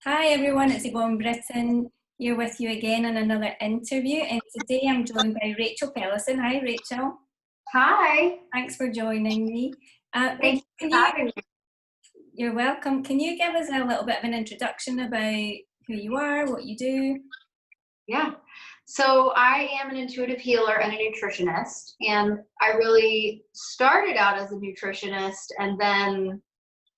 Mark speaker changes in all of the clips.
Speaker 1: Hi everyone, it's Evonne Britton here with you again in another interview, and today I'm joined by Rachel Pellison. Hi Rachel,
Speaker 2: Hi,
Speaker 1: thanks for joining me.
Speaker 2: thank
Speaker 1: Rachel,
Speaker 2: you for having me.
Speaker 1: you're welcome. Can you give us a little bit of an introduction about who you are, what you do?
Speaker 2: Yeah. So I am an intuitive healer and a nutritionist, and I really started out as a nutritionist and then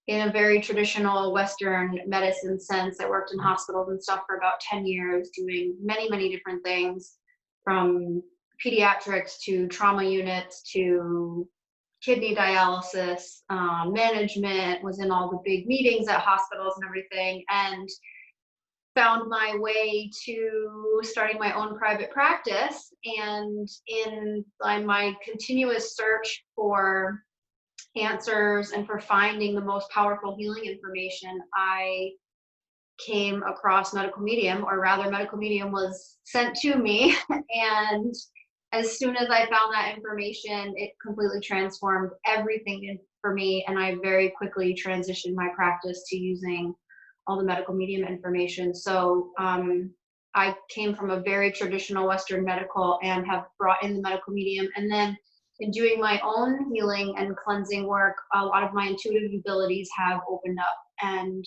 Speaker 2: in a very traditional Western medicine sense. I worked in hospitals and stuff for about 10 years doing many, many different things from pediatrics to trauma units to kidney dialysis, management, was in all the big meetings at hospitals and everything. And found my way to starting my own private practice. And in my continuous search for answers and for finding the most powerful healing information, I came across medical medium, or rather medical medium was sent to me. And as soon as I found that information, it completely transformed everything for me. And I very quickly transitioned my practice to using all the medical medium information. So I came from a very traditional Western medical and have brought in the medical medium. And then in doing my own healing and cleansing work, a lot of my intuitive abilities have opened up. And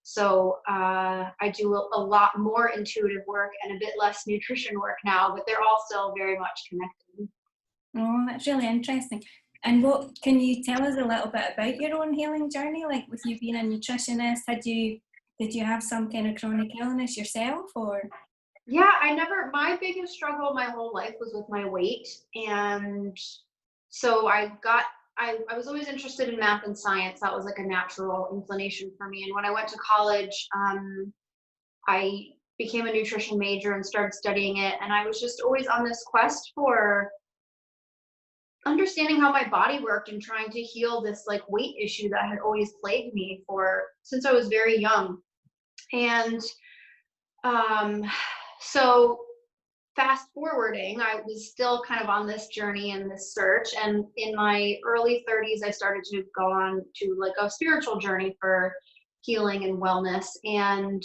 Speaker 2: so I do a lot more intuitive work and a bit less nutrition work now, but they're all still very much connected.
Speaker 1: Oh, that's really interesting. And what can you tell us a little bit about your own healing journey? Like with you being a nutritionist, did you have some kind of chronic illness yourself, or?
Speaker 2: Yeah, my biggest struggle my whole life was with my weight. And so I was always interested in math and science. That was like a natural inclination for me. And when I went to college, I became a nutrition major and started studying it. And I was just always on this quest for understanding how my body worked and trying to heal this like weight issue that had always plagued me for since I was very young. And um, so fast forwarding, I was still kind of on this journey and this search. And in my early 30s, I started to go on to like a spiritual journey for healing and wellness. And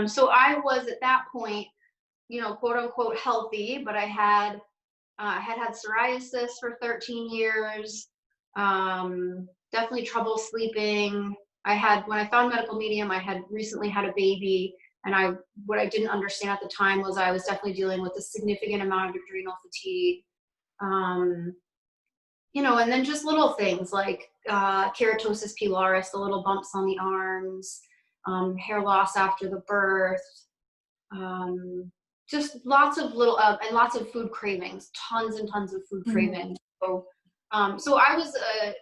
Speaker 2: so I was at that point, quote unquote healthy, but I had psoriasis for 13 years, definitely trouble sleeping. When I found medical medium, I had recently had a baby. And what I didn't understand at the time was I was definitely dealing with a significant amount of adrenal fatigue. And then just little things like keratosis pilaris, the little bumps on the arms, hair loss after the birth, just lots of little, and lots of food cravings, tons and tons of food cravings. So I was a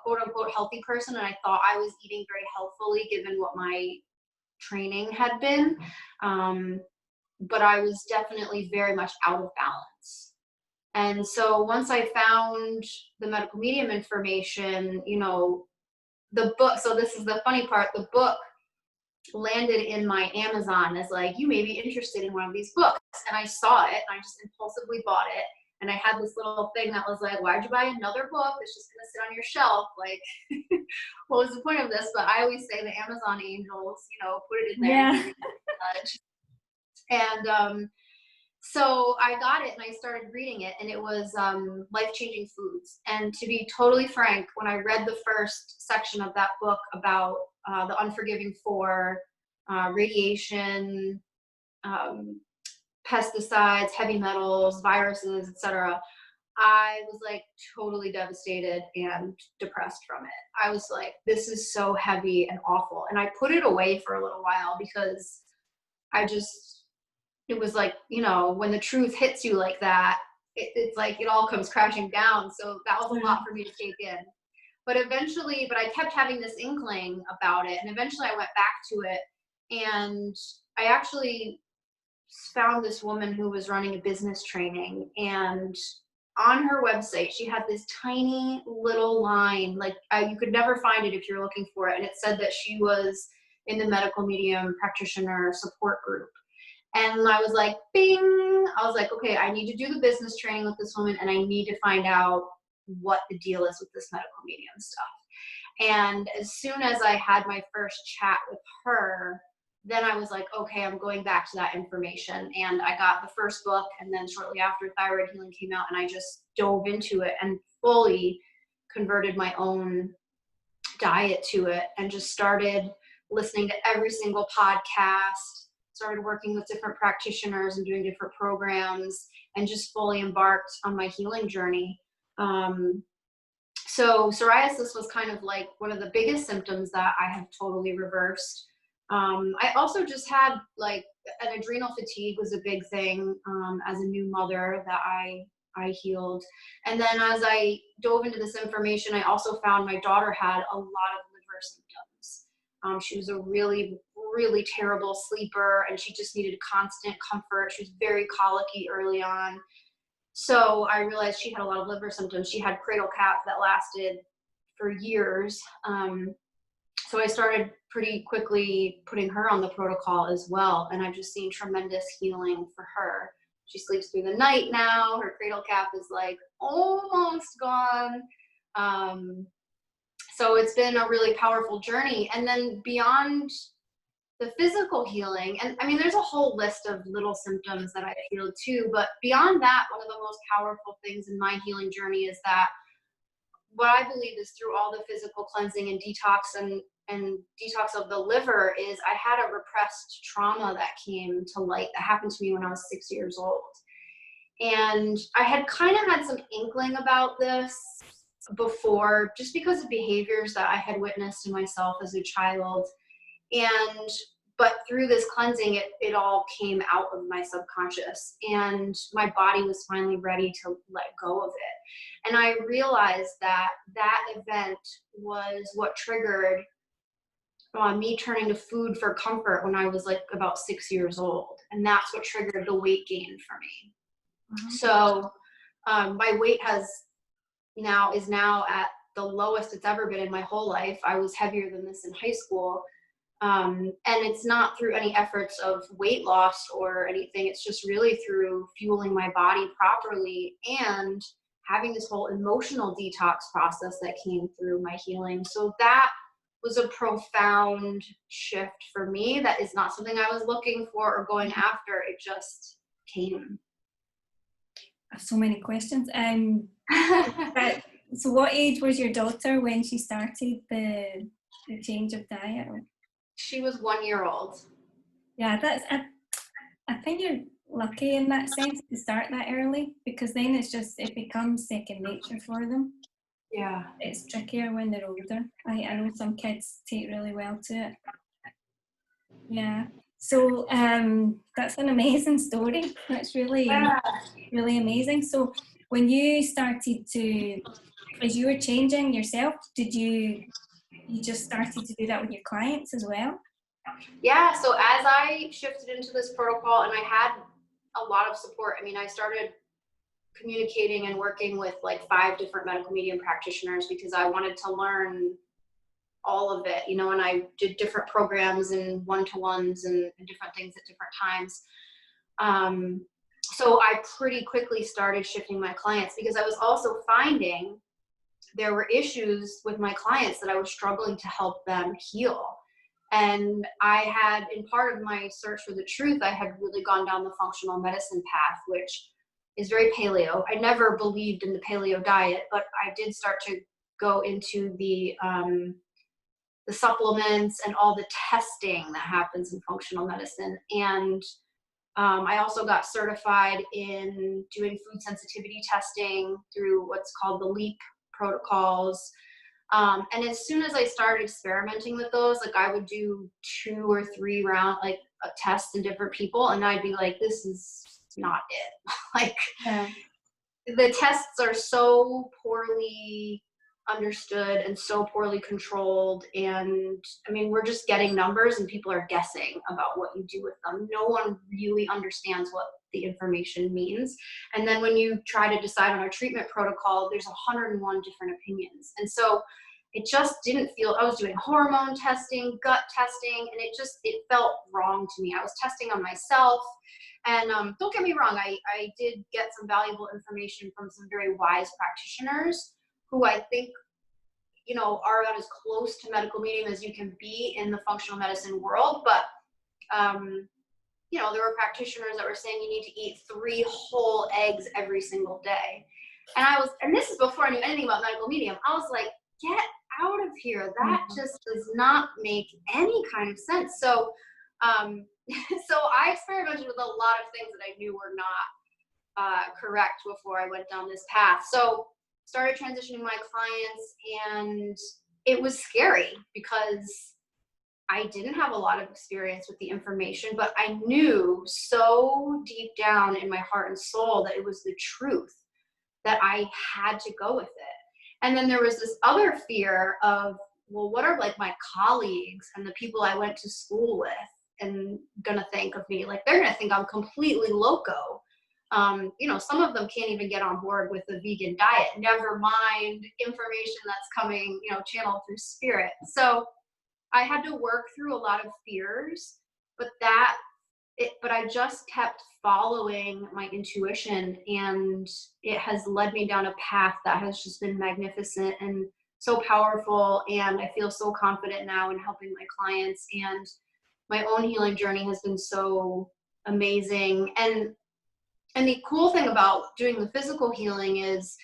Speaker 2: quote unquote healthy person, and I thought I was eating very healthfully given what my training had been. But I was definitely very much out of balance. And so once I found the medical medium information, the book, so this is the funny part, the book landed in my Amazon as like, you may be interested in one of these books. And I saw it and I just impulsively bought it. And I had this little thing that was like, why'd you buy another book that's just going to sit on your shelf? Like, what was the point of this? But I always say the Amazon angels, put it in there.
Speaker 1: Yeah.
Speaker 2: And so I got it and I started reading it, and it was Life-Changing Foods. And to be totally frank, when I read the first section of that book about the unforgiving four, radiation, pesticides, heavy metals, viruses, etc., I was like totally devastated and depressed from it. I was like, this is so heavy and awful. And I put it away for a little while because it was like, when the truth hits you like that, it's like it all comes crashing down. So that was a lot for me to take in. But I kept having this inkling about it. And eventually I went back to it. And I actually found this woman who was running a business training. And on her website, she had this tiny little line, like you could never find it if you're looking for it. And it said that she was in the medical medium practitioner support group. And I was like, bing, I was like, okay, I need to do the business training with this woman, and I need to find out what the deal is with this medical medium stuff. And as soon as I had my first chat with her, then I was like, okay, I'm going back to that information. And I got the first book, and then shortly after, Thyroid Healing came out, and I just dove into it and fully converted my own diet to it, and just started listening to every single podcast, started working with different practitioners and doing different programs, and just fully embarked on my healing journey. So psoriasis was kind of like one of the biggest symptoms that I have totally reversed. I also just had like an adrenal fatigue was a big thing as a new mother that I healed. And then as I dove into this information, I also found my daughter had a lot of liver symptoms. She was a really, really terrible sleeper, and she just needed constant comfort. She was very colicky early on. So I realized she had a lot of liver symptoms. She had cradle cap that lasted for years. So I started pretty quickly putting her on the protocol as well. And I've just seen tremendous healing for her. She sleeps through the night now. Her cradle cap is like almost gone. So it's been a really powerful journey. And then beyond the physical healing, and I mean, there's a whole list of little symptoms that I've healed too, but beyond that, one of the most powerful things in my healing journey is that what I believe is through all the physical cleansing and detox of the liver is I had a repressed trauma that came to light that happened to me when I was 6 years old. And I had kind of had some inkling about this before, just because of behaviors that I had witnessed in myself as a child. But through this cleansing, it all came out of my subconscious, and my body was finally ready to let go of it. And I realized that event was what triggered me turning to food for comfort when I was like about 6 years old. And that's what triggered the weight gain for me. Mm-hmm. So my weight is now at the lowest it's ever been in my whole life. I was heavier than this in high school. And it's not through any efforts of weight loss or anything. It's just really through fueling my body properly and having this whole emotional detox process that came through my healing. So that was a profound shift for me. That is not something I was looking for or going after. It just came.
Speaker 1: I have so many questions. So what age was your daughter when she started the change of diet?
Speaker 2: She was 1 year old.
Speaker 1: Yeah, I think you're lucky in that sense to start that early, because then it becomes second nature for them.
Speaker 2: Yeah.
Speaker 1: It's trickier when they're older. I know some kids take really well to it. Yeah. So that's an amazing story. That's really, really amazing. So when you started as you were changing yourself, did you just started to do that with your clients as well?
Speaker 2: Yeah, so as I shifted into this protocol, and I had a lot of support, I mean, I started communicating and working with like 5 different medical medium practitioners because I wanted to learn all of it, and I did different programs and one-to-ones and different things at different times. So I pretty quickly started shifting my clients because I was also finding there were issues with my clients that I was struggling to help them heal. And I had, in part of my search for the truth, I had really gone down the functional medicine path, which is very paleo. I never believed in the paleo diet, but I did start to go into the supplements and all the testing that happens in functional medicine. And I also got certified in doing food sensitivity testing through what's called the LEAP protocols. And as soon as I started experimenting with those, like I would do 2 or 3 round tests in different people, and I'd be like, this is not it. The tests are so poorly understood and so poorly controlled, and I mean, we're just getting numbers and people are guessing about what you do with them. No one really understands what the information means. And then when you try to decide on a treatment protocol, there's 101 different opinions. And so it just didn't feel, I was doing hormone testing, gut testing, and it felt wrong to me. I was testing on myself. And don't get me wrong, I did get some valuable information from some very wise practitioners who I think, you know, are about as close to medical medium as you can be in the functional medicine world. But, you know, there were practitioners that were saying you need to eat 3 whole eggs every single day. And this is before I knew anything about medical medium. I was like, get out of here. That just does not make any kind of sense. So, so I experimented with a lot of things that I knew were not correct before I went down this path. So started transitioning my clients, and it was scary because I didn't have a lot of experience with the information, but I knew so deep down in my heart and soul that it was the truth, that I had to go with it. And then there was this other fear of, well, what are like my colleagues and the people I went to school with and gonna think of me? Like, they're gonna think I'm completely loco. You know, some of them can't even get on board with the vegan diet, never mind information that's coming, you know, channeled through spirit. So I had to work through a lot of fears, but I just kept following my intuition, and it has led me down a path that has just been magnificent and so powerful. And I feel so confident now in helping my clients, and my own healing journey has been so amazing. And the cool thing about doing the physical healing is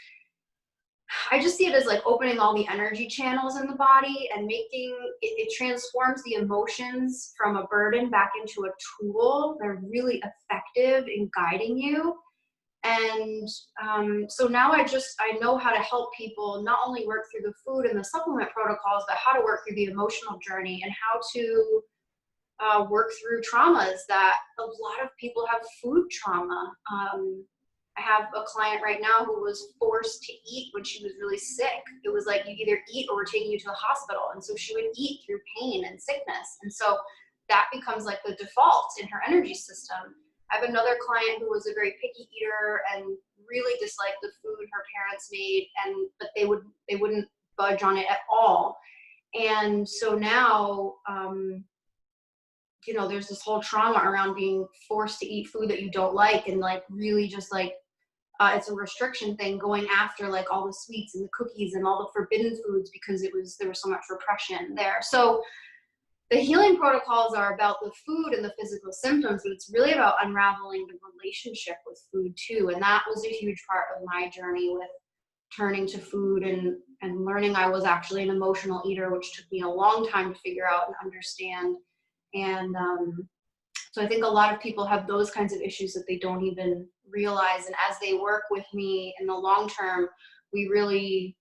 Speaker 2: I just see it as like opening all the energy channels in the body and making it transforms the emotions from a burden back into a tool. They're really effective in guiding you. And so now I know how to help people not only work through the food and the supplement protocols, but how to work through the emotional journey, and how to work through traumas that a lot of people have. Food trauma. I have a client right now who was forced to eat when she was really sick. It was like, you either eat or we're taking you to the hospital. And so she would eat through pain and sickness. And so that becomes like the default in her energy system. I have another client who was a very picky eater and really disliked the food her parents made, but they wouldn't budge on it at all. And so now, you know, there's this whole trauma around being forced to eat food that you don't like, and like really just like, it's a restriction thing, going after like all the sweets and the cookies and all the forbidden foods because there was so much repression there. So the healing protocols are about the food and the physical symptoms, but it's really about unraveling the relationship with food too. And that was a huge part of my journey with turning to food and learning I was actually an emotional eater, which took me a long time to figure out and understand. And so I think a lot of people have those kinds of issues that they don't even realize. And as they work with me in the long term, we really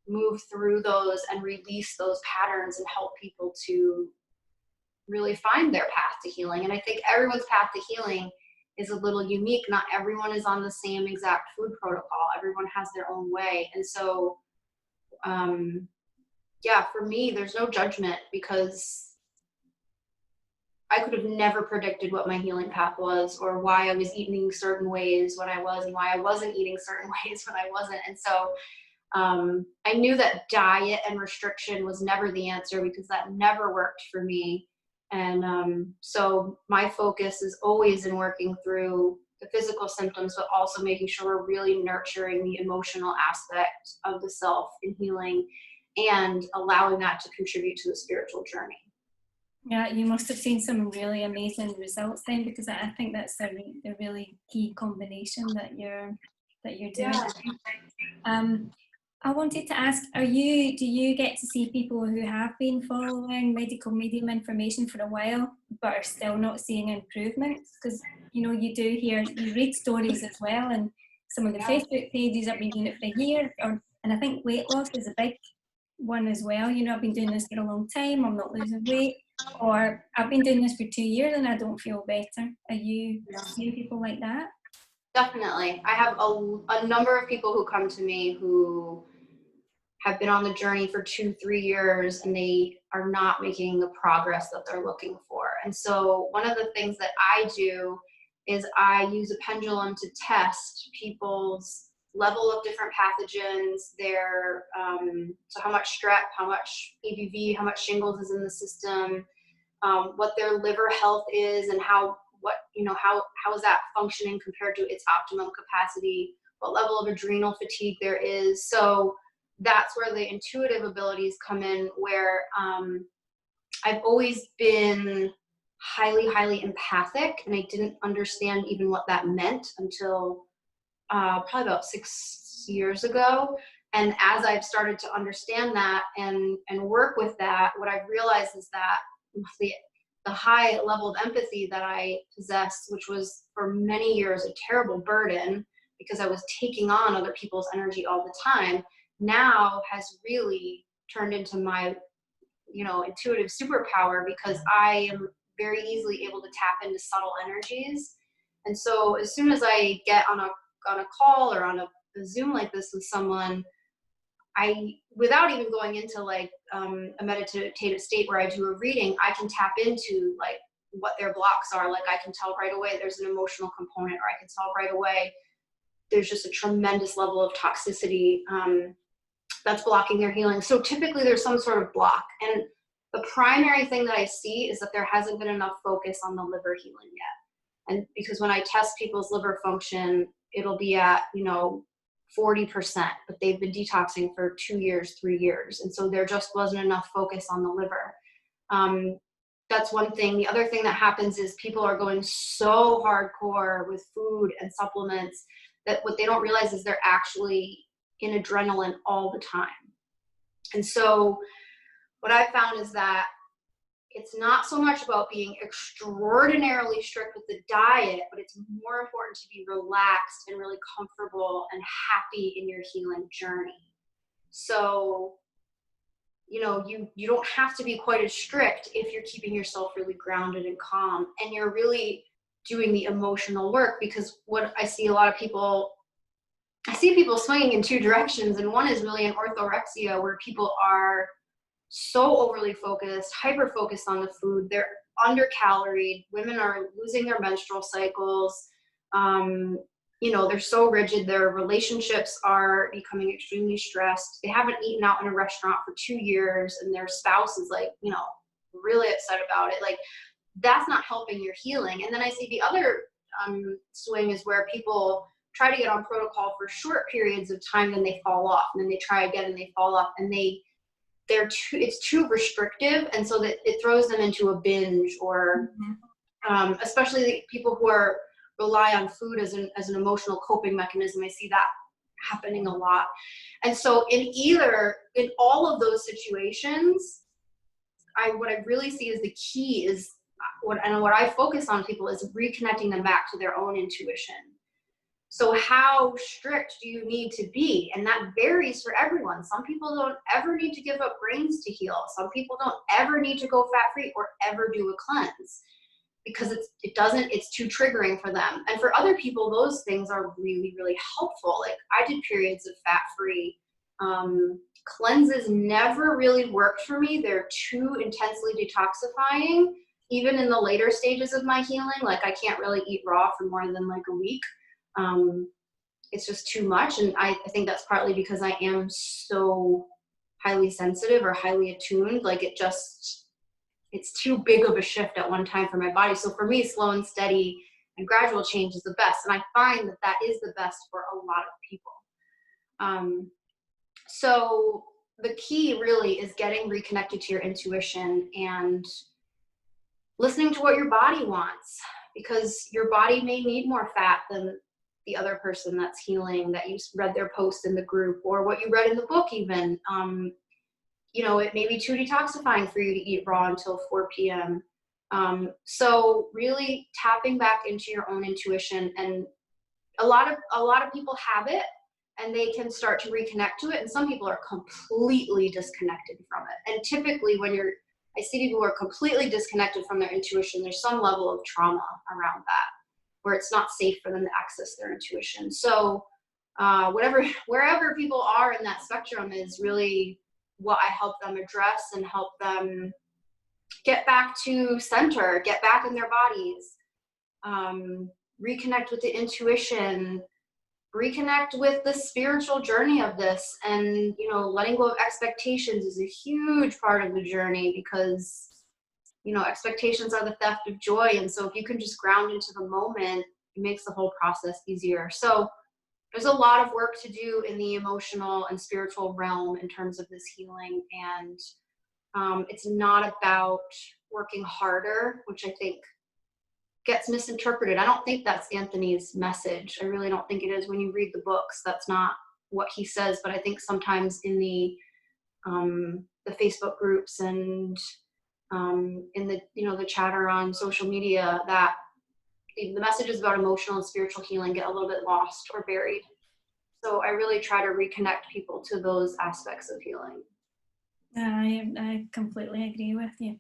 Speaker 2: move through those and release those patterns and help people to really find their path to healing. And I think everyone's path to healing is a little unique. Not everyone is on the same exact food protocol. Everyone has their own way. And so, yeah, for me, there's no judgment, because I could have never predicted what my healing path was, or why I was eating certain ways when I was, and why I wasn't eating certain ways when I wasn't. And so I knew that diet and restriction was never the answer, because that never worked for me. And so my focus is always in working through the physical symptoms, but also making sure we're really nurturing the emotional aspect of the self in healing, and allowing that to contribute to the spiritual journey.
Speaker 1: Yeah, you must have seen some really amazing results then, because I think that's the really key combination that you're doing.
Speaker 2: Yeah.
Speaker 1: I wanted to ask, do you get to see people who have been following medical medium information for a while but are still not seeing improvements? Because, you know, you read stories as well, and some of the Facebook pages have been doing it for a year, and I think weight loss is a big one as well. You know, I've been doing this for a long time, I'm not losing weight, or I've been doing this for 2 years and I don't feel better. Are you seeing people like that?
Speaker 2: Definitely. I have a number of people who come to me who have been on the journey for 2-3 years, and they are not making the progress that they're looking for. And so one of the things that I do is I use a pendulum to test people's level of different pathogens, their so how much strep, how much EBV, how much shingles is in the system, what their liver health is, and how is that functioning compared to its optimum capacity, what level of adrenal fatigue there is. So that's where the intuitive abilities come in, where I've always been highly, highly empathic, and I didn't understand even what that meant until probably about 6 years ago. And as I've started to understand that and work with that, what I've realized is that the high level of empathy that I possessed, which was for many years a terrible burden because I was taking on other people's energy all the time, now has really turned into my, intuitive superpower, because I am very easily able to tap into subtle energies. And so as soon as I get on a call or on a Zoom like this with someone, without even going into like a meditative state where I do a reading, I can tap into like what their blocks are. Like I can tell right away there's an emotional component, or I can tell right away there's just a tremendous level of toxicity that's blocking their healing. So typically there's some sort of block. And the primary thing that I see is that there hasn't been enough focus on the liver healing yet. And because when I test people's liver function, it'll be at, 40%, but they've been detoxing for 2 years, 3 years. And so there just wasn't enough focus on the liver. That's one thing. The other thing that happens is people are going so hardcore with food and supplements that what they don't realize is they're actually in adrenaline all the time. And so what I found is that it's not so much about being extraordinarily strict with the diet, but it's more important to be relaxed and really comfortable and happy in your healing journey. So, you don't have to be quite as strict if you're keeping yourself really grounded and calm, and you're really doing the emotional work. Because what I see people swinging in two directions, and one is really an orthorexia, where people are so overly focused, hyper focused on the food. They're undercaloried. Women are losing their menstrual cycles. They're so rigid. Their relationships are becoming extremely stressed. They haven't eaten out in a restaurant for 2 years, and their spouse is like, really upset about it. Like, that's not helping your healing. And then I see the other swing is where people try to get on protocol for short periods of time, then they fall off, and then they try again and they fall off, and it's too restrictive, and so that it throws them into a binge, or especially the people who rely on food as an emotional coping mechanism. I see that happening a lot. And so in all of those situations, what I really see is the key is what I focus on people is reconnecting them back to their own intuition. So how strict do you need to be? And that varies for everyone. Some people don't ever need to give up grains to heal. Some people don't ever need to go fat-free or ever do a cleanse, because it's too triggering for them. And for other people, those things are really, really helpful. Like I did periods of fat-free. Cleanses never really worked for me. They're too intensely detoxifying. Even in the later stages of my healing, like I can't really eat raw for more than like a week. It's just too much. And I think that's partly because I am so highly sensitive or highly attuned. Like it's too big of a shift at one time for my body. So for me, slow and steady and gradual change is the best. And I find that is the best for a lot of people. So the key really is getting reconnected to your intuition and listening to what your body wants, because your body may need more fat than the other person that's healing, that you read their post in the group, or what you read in the book even. It may be too detoxifying for you to eat raw until 4 p.m. So really tapping back into your own intuition. And a lot of people have it and they can start to reconnect to it. And some people are completely disconnected from it. And typically I see people who are completely disconnected from their intuition, there's some level of trauma around that, where it's not safe for them to access their intuition. So wherever people are in that spectrum is really what I help them address, and help them get back to center, get back in their bodies, reconnect with the intuition, reconnect with the spiritual journey of this. And, letting go of expectations is a huge part of the journey, because, expectations are the theft of joy. And so if you can just ground into the moment, it makes the whole process easier. So there's a lot of work to do in the emotional and spiritual realm in terms of this healing. And it's not about working harder, which I think gets misinterpreted. I don't think that's Anthony's message. I really don't think it is. When you read the books, that's not what he says. But I think sometimes in the Facebook groups and in the, you know, the chatter on social media, that the messages about emotional and spiritual healing get a little bit lost or buried. So I really try to reconnect people to those aspects of healing.
Speaker 1: I completely agree with you.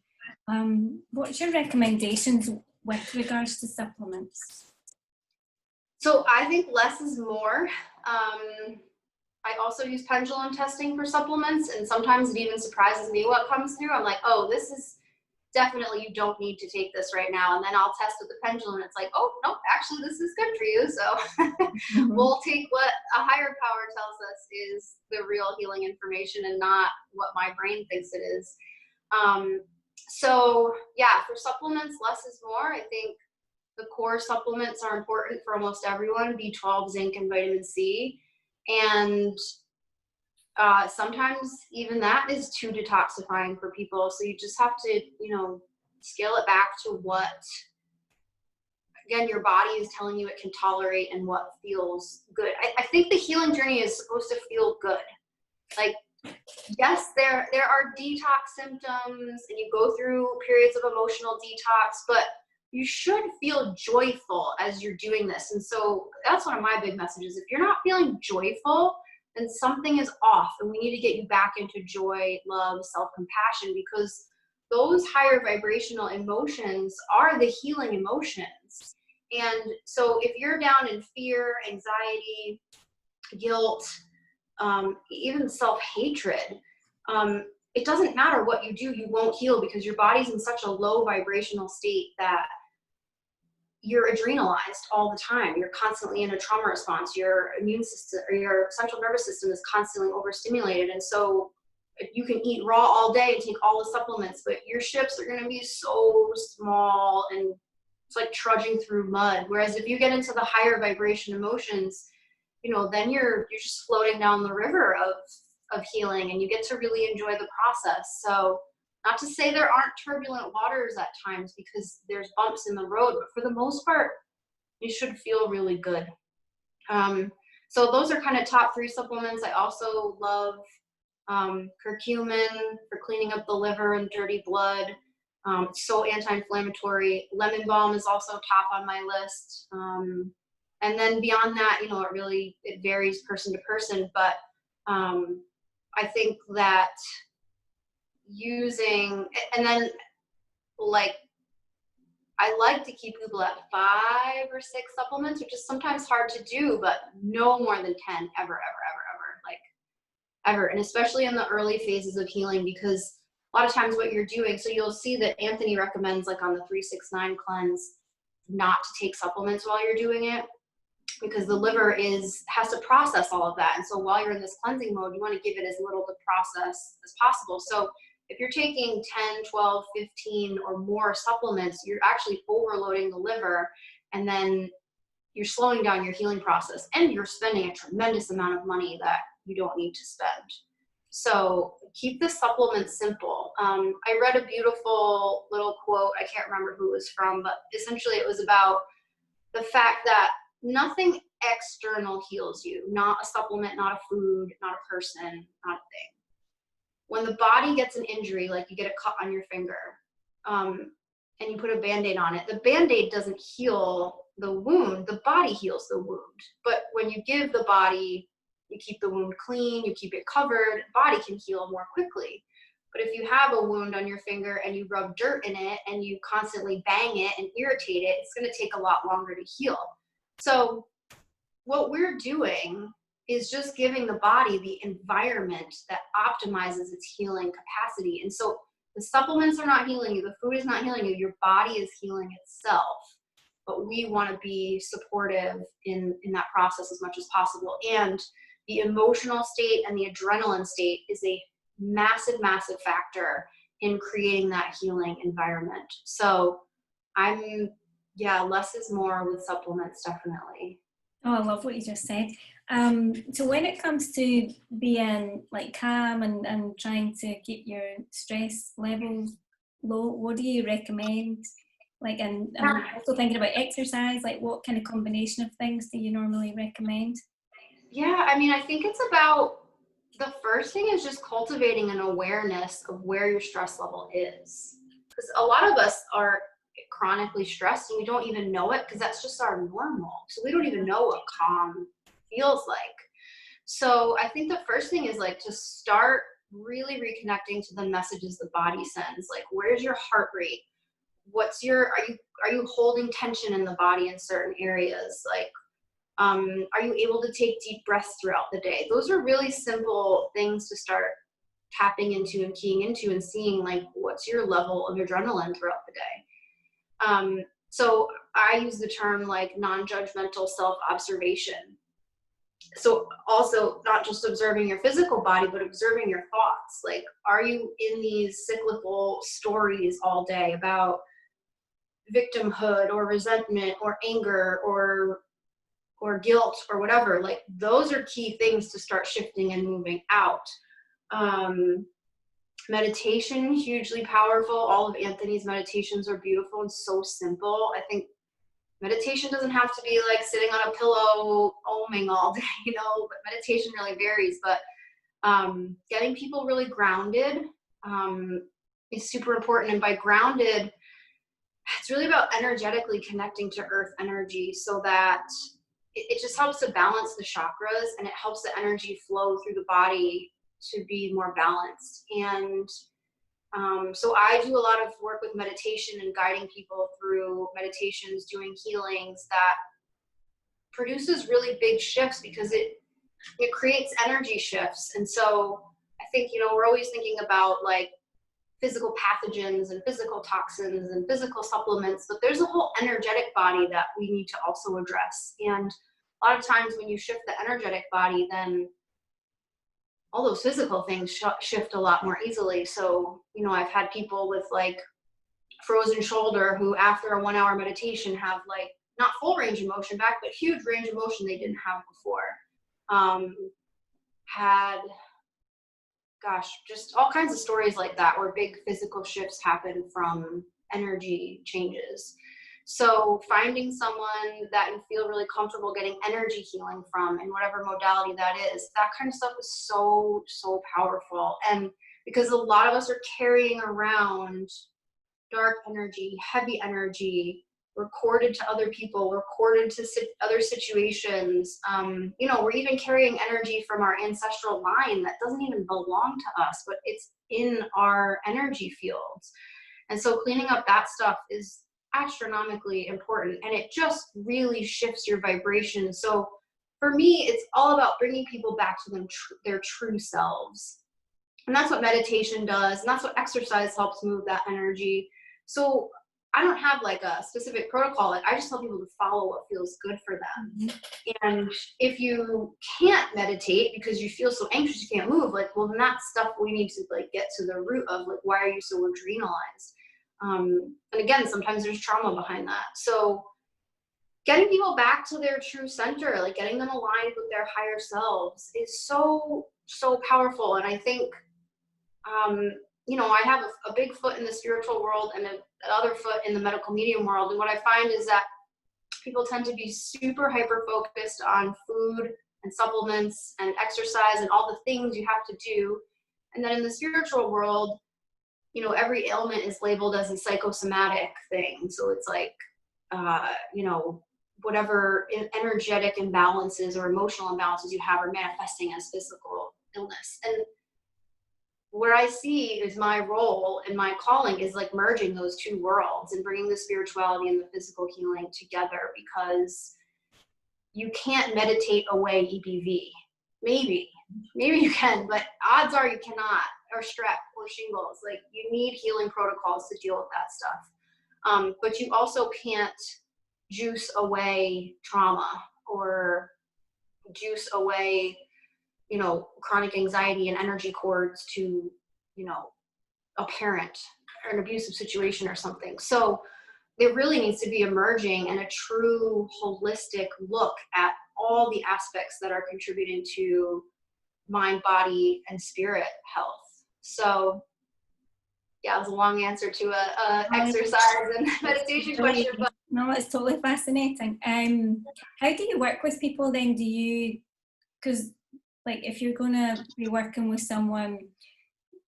Speaker 1: What's your recommendations with regards to supplements?
Speaker 2: So I think less is more. I also use pendulum testing for supplements, and sometimes it even surprises me what comes through. I'm like, oh, this is definitely, you don't need to take this right now. And then I'll test with the pendulum, and it's like, oh, no, actually, this is good for you. So we'll take what a higher power tells us is the real healing information and not what my brain thinks it is. So yeah, for supplements, less is more. I think the core supplements are important for almost everyone: B12, zinc, and vitamin C. And sometimes even that is too detoxifying for people. So you just have to, you know, scale it back to what, again, your body is telling you it can tolerate and what feels good. I think the healing journey is supposed to feel good. Like, yes, there are detox symptoms and you go through periods of emotional detox, but you should feel joyful as you're doing this. And so that's one of my big messages. If you're not feeling joyful, then something is off, and we need to get you back into joy, love, self-compassion, because those higher vibrational emotions are the healing emotions. And so if you're down in fear, anxiety, guilt, even self-hatred, it doesn't matter what you do, you won't heal, because your body's in such a low vibrational state that you're adrenalized all the time. You're constantly in a trauma response. Your immune system or your central nervous system is constantly overstimulated. And so you can eat raw all day and take all the supplements, but your ships are going to be so small and it's like trudging through mud. Whereas if you get into the higher vibration emotions, you know, then you're just floating down the river of healing, and you get to really enjoy the process. So not to say there aren't turbulent waters at times, because there's bumps in the road, but for the most part, you should feel really good. So those are kind of top 3 supplements. I also love curcumin for cleaning up the liver and dirty blood. So anti-inflammatory. Lemon balm is also top on my list. And then beyond that, you know, it varies person to person, but I think that using, and then like, I like to keep people at 5 or 6 supplements, which is sometimes hard to do, but no more than 10 ever, like ever. And especially in the early phases of healing, because a lot of times what you're doing, so you'll see that Anthony recommends, like on the 369 cleanse, not to take supplements while you're doing it, because the liver has to process all of that. And so while you're in this cleansing mode, you want to give it as little to process as possible. So if you're taking 10, 12, 15 or more supplements, you're actually overloading the liver, and then you're slowing down your healing process, and you're spending a tremendous amount of money that you don't need to spend. So keep the supplements simple. I read a beautiful little quote. I can't remember who it was from, but essentially it was about the fact that nothing external heals you. Not a supplement, not a food, not a person, not a thing. When the body gets an injury, like you get a cut on your finger, and you put a Band-Aid on it, the Band-Aid doesn't heal the wound, the body heals the wound. But when you give the body, you keep the wound clean, you keep it covered, the body can heal more quickly. But if you have a wound on your finger and you rub dirt in it and you constantly bang it and irritate it, it's going to take a lot longer to heal. So what we're doing is just giving the body the environment that optimizes its healing capacity. And so the supplements are not healing you, the food is not healing you, your body is healing itself. But we want to be supportive in that process as much as possible. And the emotional state and the adrenaline state is a massive, massive factor in creating that healing environment. So less is more with supplements, definitely.
Speaker 1: Oh, I love what you just said. So when it comes to being like calm and trying to keep your stress levels low, what do you recommend? Like, and I'm also thinking about exercise, like what kind of combination of things do you normally recommend?
Speaker 2: Yeah, I mean, I think it's about, the first thing is just cultivating an awareness of where your stress level is. Because a lot of us are chronically stressed and we don't even know it because that's just our normal. So we don't even know what calm feels like. So I think the first thing is like to start really reconnecting to the messages the body sends. Like, where's your heart rate? What's your, are you holding tension in the body in certain areas? Like, are you able to take deep breaths throughout the day? Those are really simple things to start tapping into and keying into and seeing like what's your level of adrenaline throughout the day. So I use the term like non-judgmental self-observation. So also not just observing your physical body, but observing your thoughts. Like, are you in these cyclical stories all day about victimhood or resentment or anger or guilt or whatever? Like, those are key things to start shifting and moving out. Meditation, hugely powerful. All of Anthony's meditations are beautiful and so simple. I think meditation doesn't have to be like sitting on a pillow oming all day, you know, but meditation really varies. But getting people really grounded is super important. And by grounded, it's really about energetically connecting to earth energy so that it just helps to balance the chakras and it helps the energy flow through the body to be more balanced. And so I do a lot of work with meditation and guiding people through meditations, doing healings that produces really big shifts because it creates energy shifts. And so I think, you know, we're always thinking about like physical pathogens and physical toxins and physical supplements, but there's a whole energetic body that we need to also address. And a lot of times when you shift the energetic body, then all those physical things shift a lot more easily. So, you know, I've had people with like frozen shoulder who after a 1 hour meditation have like not full range of motion back, but huge range of motion they didn't have before. Had, gosh, just all kinds of stories like that where big physical shifts happen from energy changes. So finding someone that you feel really comfortable getting energy healing from in whatever modality that is, that kind of stuff is so, so powerful. And because a lot of us are carrying around dark energy, heavy energy, recorded to other people, recorded to other situations. You know, we're even carrying energy from our ancestral line that doesn't even belong to us, but it's in our energy fields. And so cleaning up that stuff is astronomically important, and it just really shifts your vibration. So for me, it's all about bringing people back to their true selves. And that's what meditation does, and that's what exercise helps move that energy. So I don't have like a specific protocol. Like, I just tell people to follow what feels good for them. And if you can't meditate because you feel so anxious you can't move, like, well, then that's stuff we need to like get to the root of. Like, why are you so adrenalized? And again, sometimes there's trauma behind that. So getting people back to their true center, like getting them aligned with their higher selves is so, so powerful. And I think, you know, I have a big foot in the spiritual world and another foot in the medical medium world. And what I find is that people tend to be super hyper focused on food and supplements and exercise and all the things you have to do. And then in the spiritual world, you know, every ailment is labeled as a psychosomatic thing. So it's like, you know, whatever energetic imbalances or emotional imbalances you have are manifesting as physical illness. And where I see is my role and my calling is like merging those two worlds and bringing the spirituality and the physical healing together, because you can't meditate away EBV. Maybe you can, but odds are you cannot, or strep or shingles. Like, you need healing protocols to deal with that stuff. But you also can't juice away trauma or juice away, you know, chronic anxiety and energy cords to, you know, a parent or an abusive situation or something. So there really needs to be a merging and a true holistic look at all the aspects that are contributing to mind, body, and spirit health. So yeah, it was a long answer to a exercise and meditation question. But
Speaker 1: no, it's totally fascinating. How do you work with people then? Do you, because like if you're going to be working with someone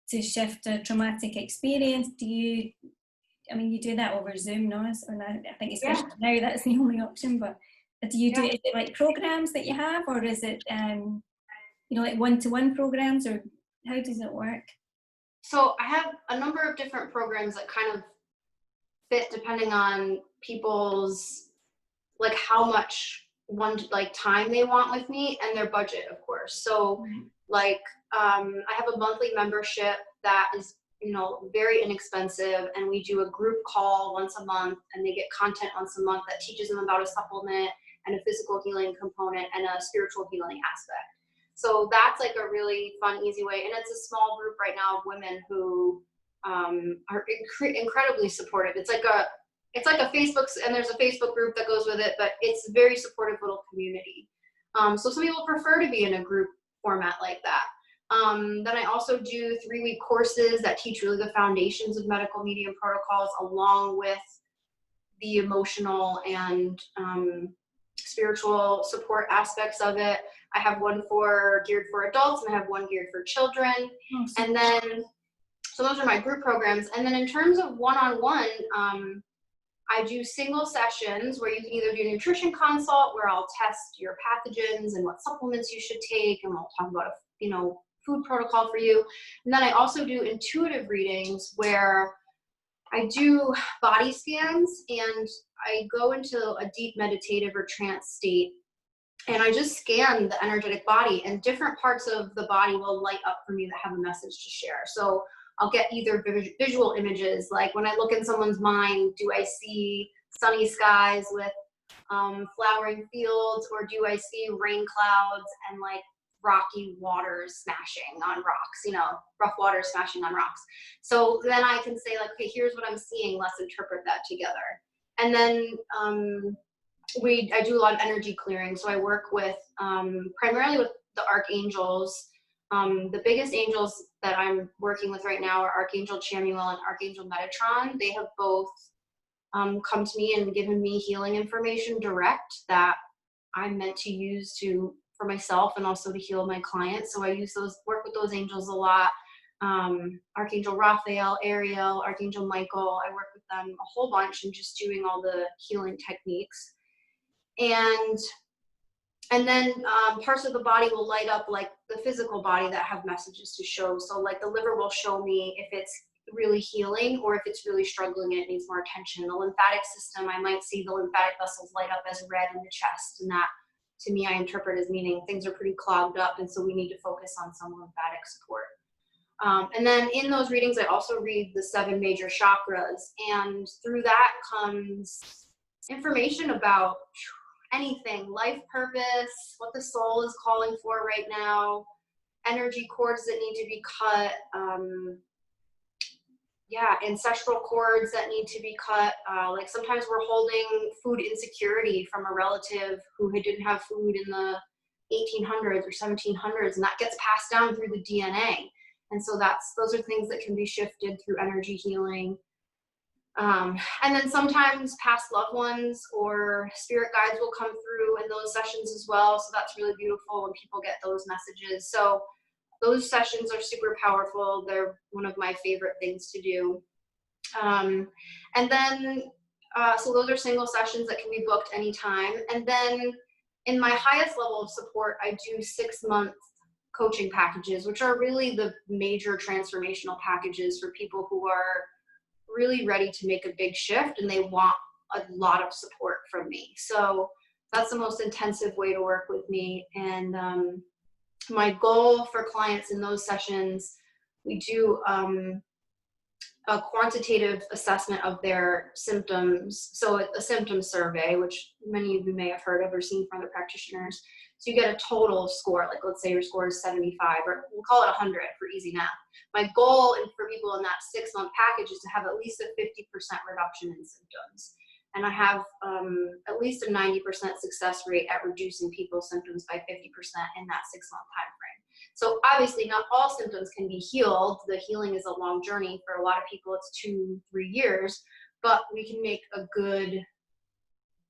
Speaker 1: to shift a traumatic experience, do you, I mean, you do that over Zoom, no? Or not, I think especially now that's the only option, but do you do, is it like programs that you have, or is it, you know, like one-to-one programs, or how does it work?
Speaker 2: So I have a number of different programs that kind of fit depending on people's, like how much time they want with me and their budget, of course. So like I have a monthly membership that is, you know, very inexpensive, and we do a group call once a month, and they get content once a month that teaches them about a supplement and a physical healing component and a spiritual healing aspect. So that's like a really fun, easy way. And it's a small group right now of women who are incredibly supportive. It's like a Facebook, and there's a Facebook group that goes with it, but it's a very supportive little community. So some people prefer to be in a group format like that. Then I also do 3-week courses that teach really the foundations of medical medium protocols, along with the emotional and spiritual support aspects of it. I have one geared for adults, and I have one geared for children.
Speaker 1: Awesome.
Speaker 2: And then, so those are my group programs. And then in terms of one-on-one, I do single sessions where you can either do a nutrition consult, where I'll test your pathogens and what supplements you should take, and we'll talk about a food protocol for you. And then I also do intuitive readings where I do body scans, and I go into a deep meditative or trance state, and I just scan the energetic body, and different parts of the body will light up for me that have a message to share. So I'll get either visual images, like when I look in someone's mind, do I see sunny skies with flowering fields, or do I see rain clouds and like rocky waters smashing on rocks, rough water smashing on rocks. So then I can say like, okay, here's what I'm seeing, let's interpret that together. And then I do a lot of energy clearing. So I work with primarily with the archangels. The biggest angels that I'm working with right now are Archangel Chamuel and Archangel Metatron. They have both come to me and given me healing information direct that I'm meant to use for myself and also to heal my clients. So I work with those angels a lot. Archangel Raphael, Ariel, Archangel Michael, I work with them a whole bunch and just doing all the healing techniques. And then parts of the body will light up, like the physical body, that have messages to show. So like the liver will show me if it's really healing or if it's really struggling and it needs more attention. The lymphatic system, I might see the lymphatic vessels light up as red in the chest, and that to me I interpret as meaning things are pretty clogged up, and so we need to focus on some lymphatic support. And then in those readings, I also read the 7 major chakras, and through that comes information about anything, life purpose, what the soul is calling for right now, energy cords that need to be cut, ancestral cords that need to be cut. Like sometimes we're holding food insecurity from a relative who didn't have food in the 1800s or 1700s, and that gets passed down through the DNA. And so those are things that can be shifted through energy healing. And then sometimes past loved ones or spirit guides will come through in those sessions as well. So that's really beautiful when people get those messages. So those sessions are super powerful. They're one of my favorite things to do. And then, so those are single sessions that can be booked anytime. And then in my highest level of support, I do 6-month coaching packages, which are really the major transformational packages for people who are really ready to make a big shift and they want a lot of support from me. So that's the most intensive way to work with me. And my goal for clients in those sessions, we do a quantitative assessment of their symptoms. So a symptom survey, which many of you may have heard of or seen from other practitioners. So you get a total score, like let's say your score is 75, or we'll call it 100 for easy math. My goal for people in that 6-month package is to have at least a 50% reduction in symptoms. and I have at least a 90% success rate at reducing people's symptoms by 50% in that 6-month time frame. So obviously not all symptoms can be healed. The healing is a long journey. For a lot of people, it's 2-3 years, but we can make a good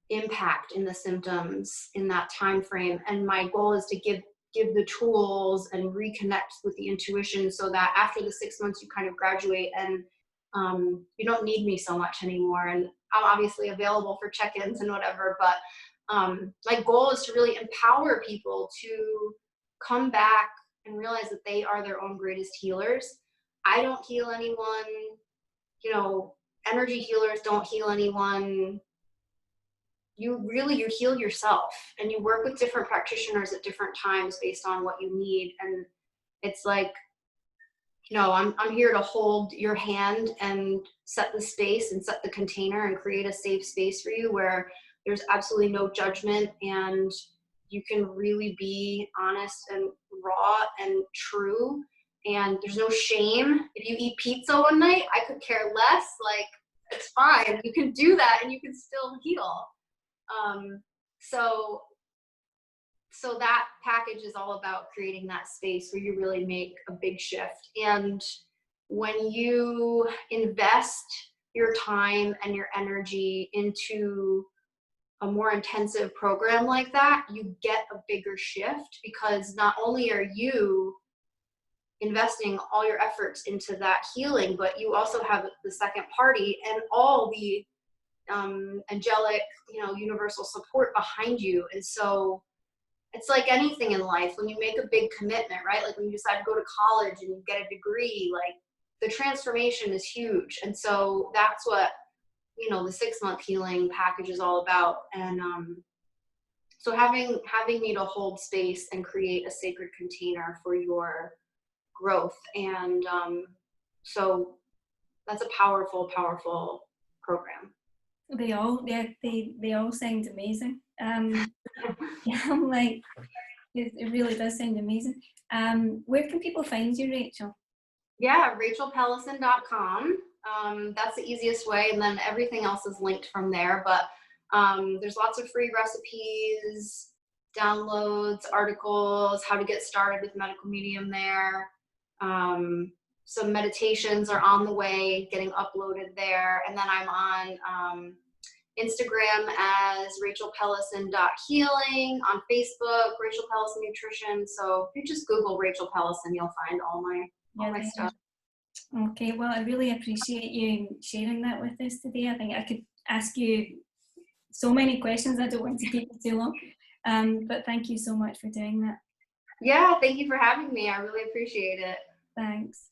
Speaker 2: impact in the symptoms in that time frame. And my goal is to give the tools and reconnect with the intuition, so that after the 6 months you kind of graduate and you don't need me so much anymore. And I'm obviously available for check-ins and whatever, but my goal is to really empower people to come back and realize that they are their own greatest healers. I don't heal anyone, you know, energy healers don't heal anyone. You heal yourself, and you work with different practitioners at different times based on what you need. And it's like, you know, I'm here to hold your hand and set the space and set the container and create a safe space for you where there's absolutely no judgment, and you can really be honest and raw and true, and there's no shame. If you eat pizza one night, I could care less. Like, it's fine. You can do that and you can still heal. So that package is all about creating that space where you really make a big shift. And when you invest your time and your energy into a more intensive program like that, you get a bigger shift, because not only are you investing all your efforts into that healing, but you also have the second party and all the angelic, you know, universal support behind you. And so it's like anything in life, when you make a big commitment, right? Like when you decide to go to college and you get a degree, like the transformation is huge. And so that's what, you know, the 6-month healing package is all about. And so having me to hold space and create a sacred container for your growth. And so that's a powerful, powerful program.
Speaker 1: They all sound amazing. Yeah, I'm like, it really does sound amazing. Where can people find you, Rachel?
Speaker 2: Yeah, rachelpellison.com. That's the easiest way, and then everything else is linked from there. But there's lots of free recipes, downloads, articles, how to get started with medical medium there. Some meditations are on the way, getting uploaded there. And then I'm on Instagram as rachelpellison.healing, on Facebook, Rachel Pellison Nutrition. So if you just Google Rachel Pellison, you'll find all my stuff.
Speaker 1: Okay, well, I really appreciate you sharing that with us today. I think I could ask you so many questions. I don't want to keep it too long, but thank you so much for doing that.
Speaker 2: Yeah, thank you for having me. I really appreciate it.
Speaker 1: Thanks.